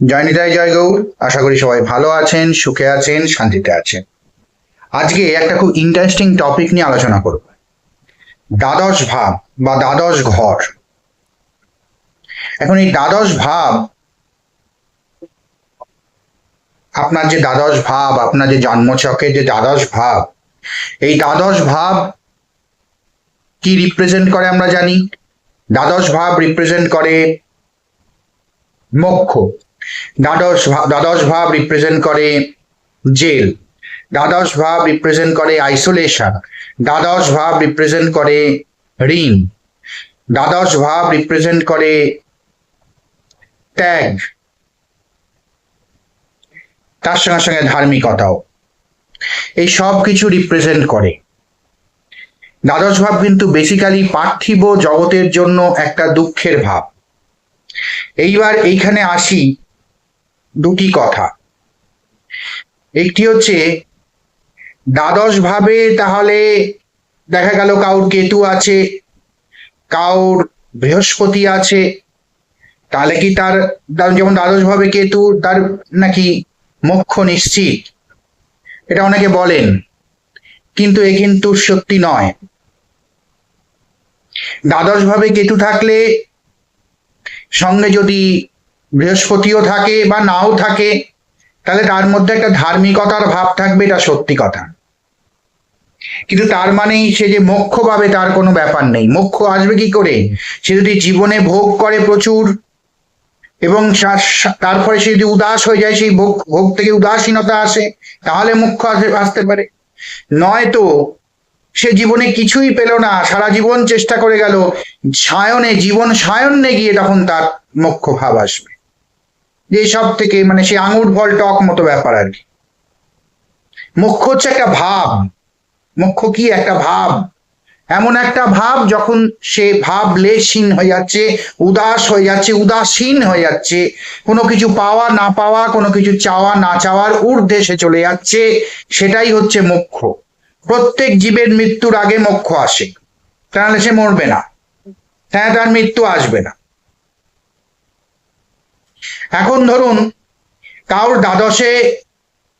জয় নিতাই, জয় গৌর। আশা করি সবাই ভালো আছেন, সুখে আছেন, শান্তিতে আছেন। আজকে একটা খুব ইন্টারেস্টিং টপিক নিয়ে আলোচনা করব। দ্বাদশ ভাব বা দ্বাদশ ঘর। এখন এই দ্বাদশ ভাব, আপনার যে দ্বাদশ ভাব, আপনার যে জন্মছকে যে দ্বাদশ ভাব, এই দ্বাদশ ভাব কি রিপ্রেজেন্ট করে আমরা জানি। দ্বাদশ ভাব রিপ্রেজেন্ট করে মোক্ষ। দ্বাদশ ভাব রিপ্রেজেন্ট করে জেল। দ্বাদশ ভাব রিপ্রেজেন্ট করে আইসোলেশন। দ্বাদশ ভাব রিপ্রেজেন্ট করে ঋণ। দ্বাদশ ভাব রিপ্রেজেন্ট করে ত্যাগ, তার সঙ্গে সঙ্গে ধার্মিকতাও। এই সব কিছু রিপ্রেজেন্ট করে। দ্বাদশ ভাব কিন্তু বেসিক্যালি পার্থিব জগতের জন্য একটা দুঃখের ভাব। এইবার এইখানে আসি দুটি কথা। একটি হচ্ছে দ্বাদশ ভাবে তাহলে দেখা গেল কাউর কেতু আছে, কাউর বৃহস্পতি আছে, তাহলে কি তার যেমন দ্বাদশ ভাবে কেতু, তার নাকি মোক্ষ নিশ্চিত? এটা অনেকে বলেন, কিন্তু এ কিন্তু সত্যি নয়। দ্বাদশ ভাবে কেতু থাকলে সঙ্গে যদি বৃহস্পতিও থাকে বা নাও থাকে, তাহলে তার মধ্যে একটা ধার্মিকতার ভাব থাকবে, এটা সত্যি কথা। কিন্তু তার মানেই সে যে মোক্ষ পাবে তার কোনো ব্যাপার নেই। মোক্ষ আসবে কি করে? সে যদি জীবনে ভোগ করে প্রচুর এবং তারপরে সে যদি উদাস হয়ে যায়, সেই ভোগ থেকে উদাসীনতা আসে, তাহলে মোক্ষ আসতে পারে। নয়তো সে জীবনে কিছুই পেল না, সারা জীবন চেষ্টা করে গেল, জীবন সায়নে গিয়ে তখন তার মোক্ষ ভাব আসবে। যে সব থেকে মানে সে আঙুর ফল টক মতো ব্যাপার আর কি। মোক্ষ হচ্ছে একটা ভাব। মোক্ষ কি? একটা ভাব। এমন একটা ভাব যখন সে ভাবলেশহীন হয়ে যাচ্ছে, উদাস হয়ে যাচ্ছে, উদাসীন হয়ে যাচ্ছে, কোনো কিছু পাওয়া না পাওয়া, কোনো কিছু চাওয়া না চাওয়ার ঊর্ধ্বে সে চলে যাচ্ছে, সেটাই হচ্ছে মোক্ষ। প্রত্যেক জীবের মৃত্যুর আগে মোক্ষ আসে, তাহলে সে মরবে না, হ্যাঁ, তার মৃত্যু আসবে না। এখন ধরুন কারোর দ্বাদশে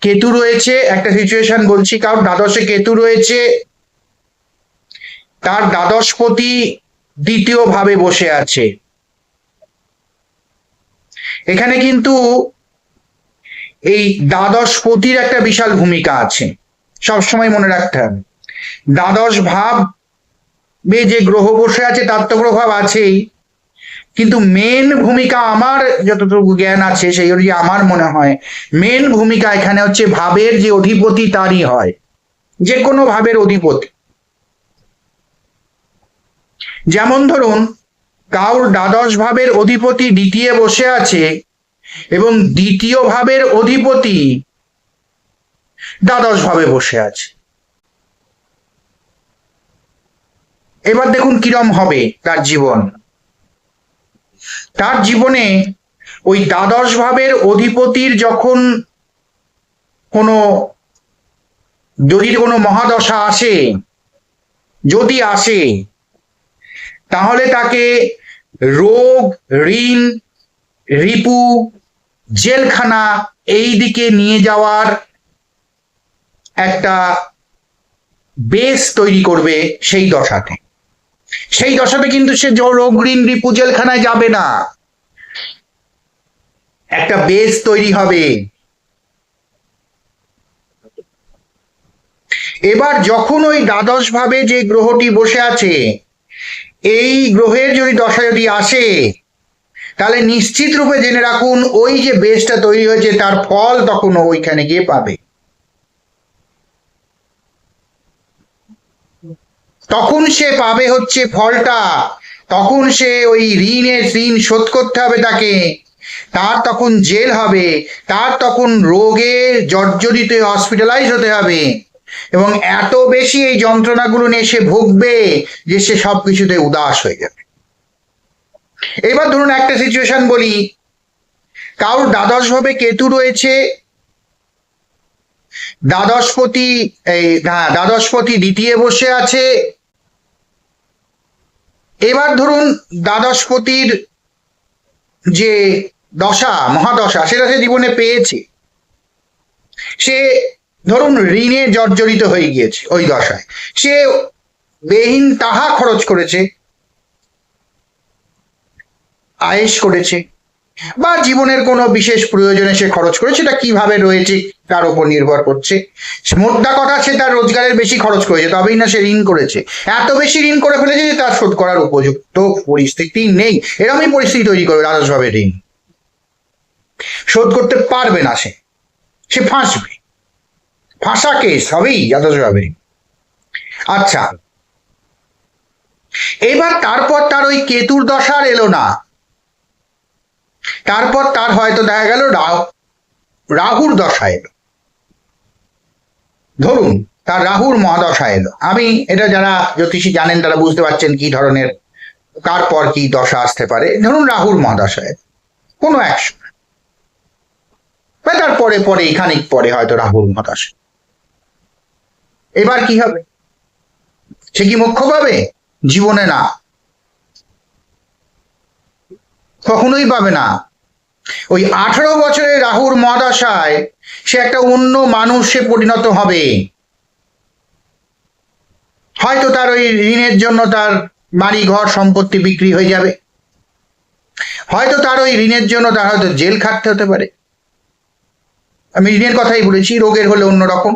কেতু রয়েছে, একটা সিচুয়েশন বলছি, কারোর দ্বাদশে কেতু রয়েছে, তার দ্বাদশপতি দ্বিতীয় ভাবে বসে আছে। এখানে কিন্তু এই দ্বাদশপতির একটা বিশাল ভূমিকা আছে, সবসময় মনে রাখতে হবে। দ্বাদশ ভাব যে গ্রহ বসে আছে তার তো প্রভাব আছেই, কিন্তু মেন ভূমিকা আমার যতটুকু জ্ঞান আছে সেই অনুযায়ী আমার মনে হয় মেন ভূমিকা এখানে হচ্ছে ভাবের যে অধিপতি তারই হয়, যে কোনো ভাবের অধিপতি। যেমন ধরুন কাউর দ্বাদশ ভাবের অধিপতি দ্বিতীয় বসে আছে এবং দ্বিতীয় ভাবের অধিপতি দ্বাদশ ভাবে বসে আছে। এবার দেখুন কিরম হবে তার জীবন। তার জীবনে ওই দ্বাদশ ভাবের অধিপতির যখন যদি কোনো মহাদশা আসে, যদি আসে, তাহলে তাকে রোগ, ঋণ, রিপু, জেলখানা এই দিকে নিয়ে যাওয়ার একটা বেস তৈরি করবে সেই দশাতে। সেই দশাতে কিন্তু সে রোগ, ঋণ, রিপু, জেলখানায় যাবে না, একটা বেস তৈরি হবে। এবার যখন ওই দ্বাদশ ভাবে যে গ্রহটি বসে আছে, এই গ্রহের যদি দশা যদি আসে, তাহলে নিশ্চিত রূপে জেনে রাখুন ওই যে বেসটা তৈরি হয়েছে তার ফল তখন ওইখানে গিয়ে পাবে। তখন সে পাবে হচ্ছে ফলটা, তখন সে ওই ঋণ শোধ করতে হবে তাকে, তার তখন জেল হবে, তার তখন রোগে জর্জরিত হসপিটালাইজ হতে হবে, এবং এত বেশি এই যন্ত্রণাগুলো নিয়ে সে ভুগবে যে সে সবকিছুতে উদাস হয়ে যাবে। এবার ধরুন একটা সিচুয়েশন বলি, কারোর দ্বাদশ ভাবে কেতু রয়েছে, দ্বাদশপতি দ্বিতীয় বসে আছে। এবার ধরুন দ্বাদশপতির যে দশা, মহাদশা, সেটা সে জীবনে পেয়েছে। সে ধরুন ঋণে জর্জরিত হয়ে গিয়েছে, ওই দশায় সে বেহীন তাহা খরচ করেছে, আয়েশ করেছে, বা জীবনের কোনো বিশেষ প্রয়োজনে সে খরচ করেছে, সেটা কিভাবে রয়েছে তার উপর নির্ভর করছে। মোদ্দা কথা, সে তার রোজগারের বেশি খরচ করেছে, তবেই না সে ঋণ করেছে। এত বেশি ঋণ করে ফেলেছে যে তার শোধ করার উপযুক্ত পরিস্থিতি নেই। এরকমই পরিস্থিতি তৈরি করবে দ্বাদশভাবে ঋণ, শোধ করতে পারবে না, সে ফাঁসবে, ফাঁসা কেস হবেই দ্বাদশভাবে। আচ্ছা, এবার তারপর তার ওই কেতুর দশা আর এলো না, তারপর তার হয়তো দেখা গেল রাহুর দশা এলো। ধরুন তার রাহুর মহাদশা এলো। আমি এটা, যারা জ্যোতিষী জানেন তারা বুঝতে পারছেন কি ধরনের, কার পর কি দশা আসতে পারে। ধরুন রাহুর মহাদশা এলো কোনো এক সময়, বা তার পরে পরে খানিক পরে হয়তো রাহুর মহাদশা। এবার কি হবে? সে কি মোক্ষ পাবে? জীবনে না, কখনোই পাবে না। ওই 18 বছরের রাহুর মহাদশায় সে একটা অন্য মানুষে পরিণত হবে। হয়তো তার ওই ঋণের জন্য তার বাড়ি ঘর সম্পত্তি বিক্রি হয়ে যাবে, হয়তো তার ওই ঋণের জন্য তার হয়তো জেল খাটতে হতে পারে। আমি ঋণের কথাই বলেছি, রোগের হলে অন্যরকম।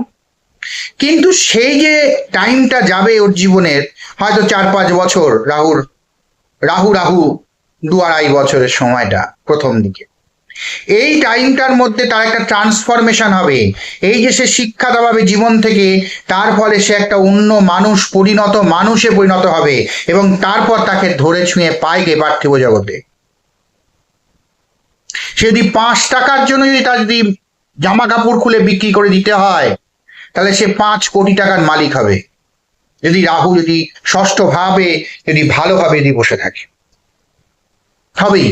কিন্তু সেই যে টাইমটা যাবে ওর জীবনের, হয়তো 4-5 বছর, রাহু রাহু 2-2.5 বছরের সময়টা প্রথম দিকে, এই টাইমটার মধ্যে তার একটা ট্রান্সফরমেশন হবে। এই যে সে শিক্ষা পাবে জীবন থেকে, তার ফলে সে একটা অন্য মানুষ, পরিণত মানুষে পরিণত হবে, এবং তারপর তাকে ধরে ছুঁয়ে পাইবে পার্থিব জগতে। সে যদি 5 টাকার জন্য যদি তার যদি জামা কাপড় খুলে বিক্রি করে দিতে হয়, তাহলে সে 5 কোটি টাকার মালিক হবে, যদি রাহু যদি ষষ্ঠ ভাবে যদি ভালোভাবে যদি বসে থাকে, হবেই।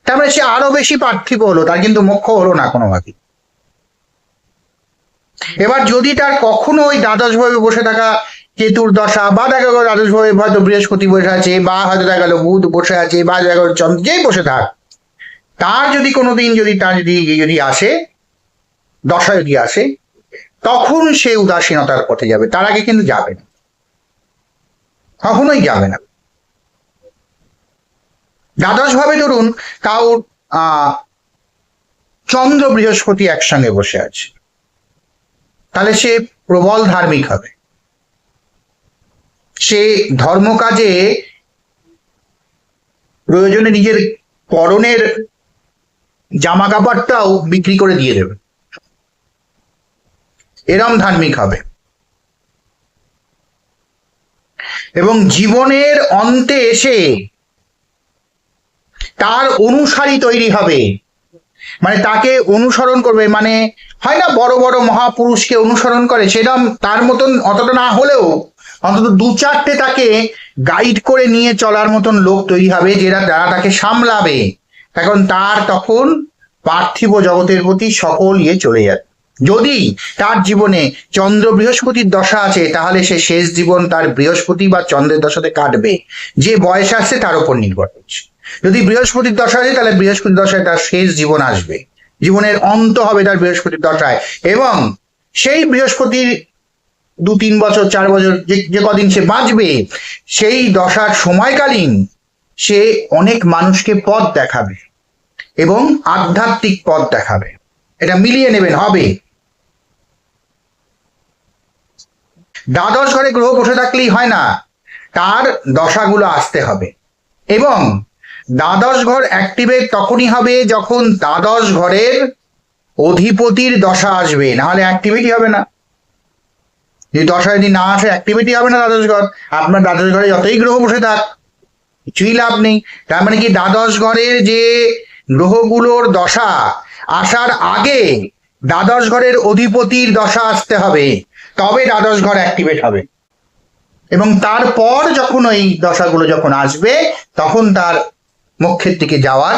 তার মানে সে আরো বেশি পার্থিব হলো, তার কিন্তু মোক্ষ হলো না কোনোভাবে। এবার যদি তার কখনো ওই দ্বাদশ ভাবে বসে থাকা কেতুর দশা, বা দেখা গেল দ্বাদশ ভাবে হয়তো বৃহস্পতি বসে আছে, বা হয়তো দেখা গেল বুধ বসে আছে, বা দেখা গেল চন্দ্র, যেই বসে থাক, তার যদি কোনোদিন যদি তার যদি আসে দশা, যদি আসে, তখন সে উদাসীনতার পথে যাবে, তার আগে কিন্তু যাবে না, কখনোই যাবে না। দ্বাদশ ভাবে ধরুন কাউর চন্দ্র বৃহস্পতি একসঙ্গে বসে আছে, তাহলে সে প্রবল ধার্মিক হবে। সে ধর্ম কাজে প্রয়োজনে নিজের পরনের জামা কাপড়টাও বিক্রি করে দিয়ে দেবে, এরম ধার্মিক হবে। এবং জীবনের অন্তে এসে তার অনুসারী তৈরি হবে, মানে তাকে অনুসরণ করবে। মানে হয় না বড় বড় মহাপুরুষকে অনুসরণ করে, সেরকম তার মতন অতটা না হলেও অন্তত 2-4টে তাকে গাইড করে নিয়ে চলার মতন লোক তৈরি হবে, যারা তাকে সামলাবে। তার তখন পার্থিব জগতের প্রতি সকল চলে যাবে। যদি তার জীবনে চন্দ্র বৃহস্পতির দশা আছে, তাহলে সে শেষ জীবন তার বৃহস্পতি বা চন্দ্রের দশাতে কাটবে, যে বয়স আসছে তার উপর নির্ভর করছে। যদি বৃহস্পতির দশা আছে, তাহলে বৃহস্পতির দশায় তার শেষ জীবন আসবে, জীবনের অন্ত হবে তার বৃহস্পতির দশায়। এবং সেই বৃহস্পতির 2-3 বছর 4 বছর যে কদিন সে বাঁচবে, সেই দশার সময়কালীন সে অনেক মানুষকে পথ দেখাবে এবং আধ্যাত্মিক পথ দেখাবে। এটা মিলিয়ে নেবেন, হবে। দ্বাদশ ঘরে গ্রহ বসে থাকলেই হয় না, তার দশাগুলো আসতে হবে। এবং দ্বাদশ ঘর অ্যাক্টিভেট তখনই হবে যখন দ্বাদশ ঘরের অধিপতির দশা আসবে, না হলে অ্যাক্টিভিটি হবে না। যদি দশা যদি না আসে, অ্যাক্টিভিটি হবে না দ্বাদশ ঘর। আপনার দ্বাদশ ঘরে যতই গ্রহ বসে থাক, কিছুই লাভ নেই। তার মানে কি, দ্বাদশ ঘরের যে গ্রহগুলোর দশা আসার আগে দ্বাদশ ঘরের অধিপতির দশা আসতে হবে, তবে দ্বাদশ ঘর অ্যাক্টিভেট হবে। এবং তারপর যখন ওই দশাগুলো যখন আসবে, তখন তার মোক্ষের দিকে যাওয়ার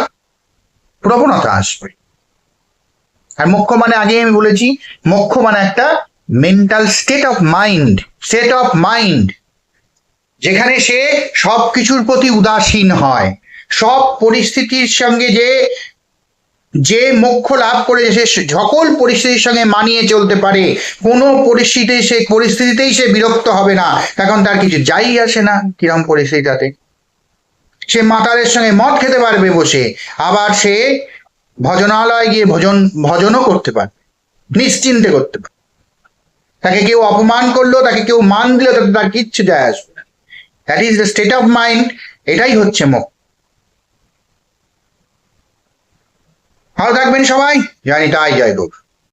প্রবণতা আসবে। আর মোক্ষ মানে, আগে আমি বলেছি, মোক্ষ মানে একটা মেন্টাল স্টেট অফ মাইন্ড, যেখানে সে সবকিছুর প্রতি উদাসীন হয়, সব পরিস্থিতির সঙ্গে যে মোক্ষ লাভ করেছে সে সকল পরিস্থিতির সঙ্গে মানিয়ে চলতে পারে, কোনো পরিস্থিতিতেই সে বিরক্ত হবে না, তখন তার কিছু যাই আসে না কিরম পরিস্থিতিতে। সে মাতালের সঙ্গে মদ খেতে পারবে বসে, আবার সে ভজনালয়ে গিয়ে ভজনও করতে পারবে, নিশ্চিন্তে করতে পারবে। তাকে কেউ অপমান করলো, তাকে কেউ মান দিল, তাতে তার কিচ্ছু যায় আসবে না। That is the state of mind. এটাই হচ্ছে মোক্ষ। ভালো থাকবেন সবাই। জানি তাই, জয় গৌর।